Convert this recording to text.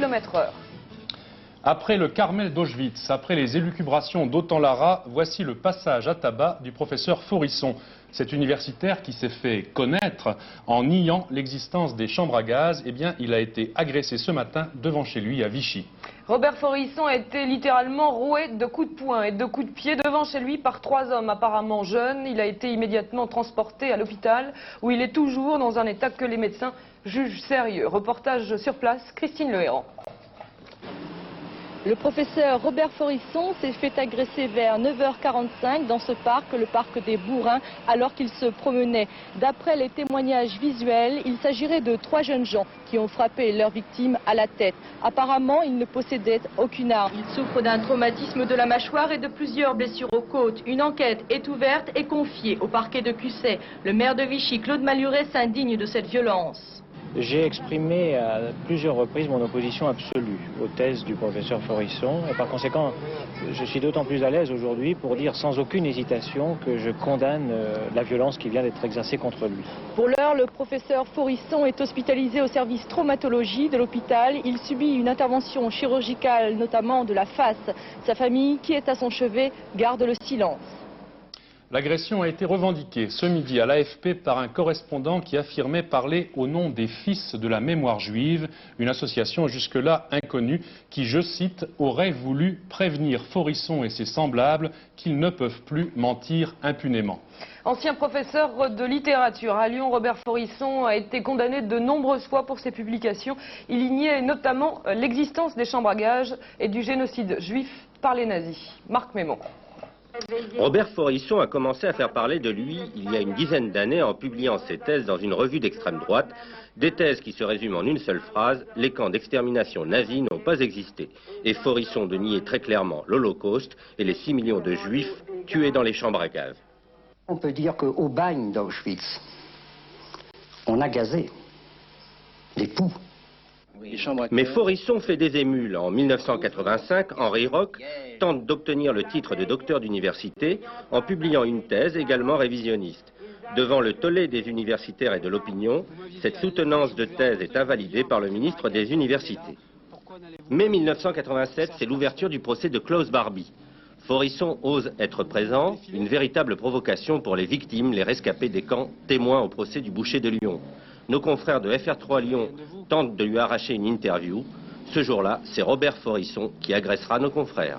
km/h. Après le Carmel d'Auschwitz, après les élucubrations d'Autant Lara, voici le passage à tabac du professeur Faurisson. Cet universitaire qui s'est fait connaître en niant l'existence des chambres à gaz, eh bien, il a été agressé ce matin devant chez lui à Vichy. Robert Faurisson a été littéralement roué de coups de poing et de coups de pied devant chez lui par 3 hommes apparemment jeunes. Il a été immédiatement transporté à l'hôpital où il est toujours dans un état que les médecins jugent sérieux. Reportage sur place, Christine Lehéran. Le professeur Robert Faurisson s'est fait agresser vers 9h45 dans ce parc, le parc des Bourrins, alors qu'il se promenait. D'après les témoignages visuels, il s'agirait de 3 jeunes gens qui ont frappé leur victime à la tête. Apparemment, ils ne possédaient aucune arme. Il souffre d'un traumatisme de la mâchoire et de plusieurs blessures aux côtes. Une enquête est ouverte et confiée au parquet de Cusset. Le maire de Vichy, Claude Maluret, s'indigne de cette violence. J'ai exprimé à plusieurs reprises mon opposition absolue aux thèses du professeur Faurisson et par conséquent je suis d'autant plus à l'aise aujourd'hui pour dire sans aucune hésitation que je condamne la violence qui vient d'être exercée contre lui. Pour l'heure, le professeur Faurisson est hospitalisé au service traumatologie de l'hôpital. Il subit une intervention chirurgicale notamment de la face. Sa famille, qui est à son chevet, garde le silence. L'agression a été revendiquée ce midi à l'AFP par un correspondant qui affirmait parler au nom des Fils de la mémoire juive, une association jusque-là inconnue qui, je cite, aurait voulu prévenir Faurisson et ses semblables qu'ils ne peuvent plus mentir impunément. Ancien professeur de littérature à Lyon, Robert Faurisson a été condamné de nombreuses fois pour ses publications. Il y niait notamment l'existence des chambres à gaz et du génocide juif par les nazis. Marc Mémon. Robert Faurisson a commencé à faire parler de lui il y a une dizaine d'années en publiant ses thèses dans une revue d'extrême droite, des thèses qui se résument en une seule phrase: les camps d'extermination nazis n'ont pas existé. Et Faurisson de nier très clairement l'Holocauste et les 6 millions de juifs tués dans les chambres à gaz. On peut dire qu'au bagne d'Auschwitz, on a gazé les poux. Mais Faurisson fait des émules. En 1985, Henri Roch tente d'obtenir le titre de docteur d'université en publiant une thèse également révisionniste. Devant le tollé des universitaires et de l'opinion, cette soutenance de thèse est invalidée par le ministre des Universités. Mai 1987, c'est l'ouverture du procès de Klaus Barbie. Faurisson ose être présent, une véritable provocation pour les victimes, les rescapés des camps, témoins au procès du Boucher de Lyon. Nos confrères de FR3 Lyon tentent de lui arracher une interview. Ce jour-là, c'est Robert Faurisson qui agressera nos confrères.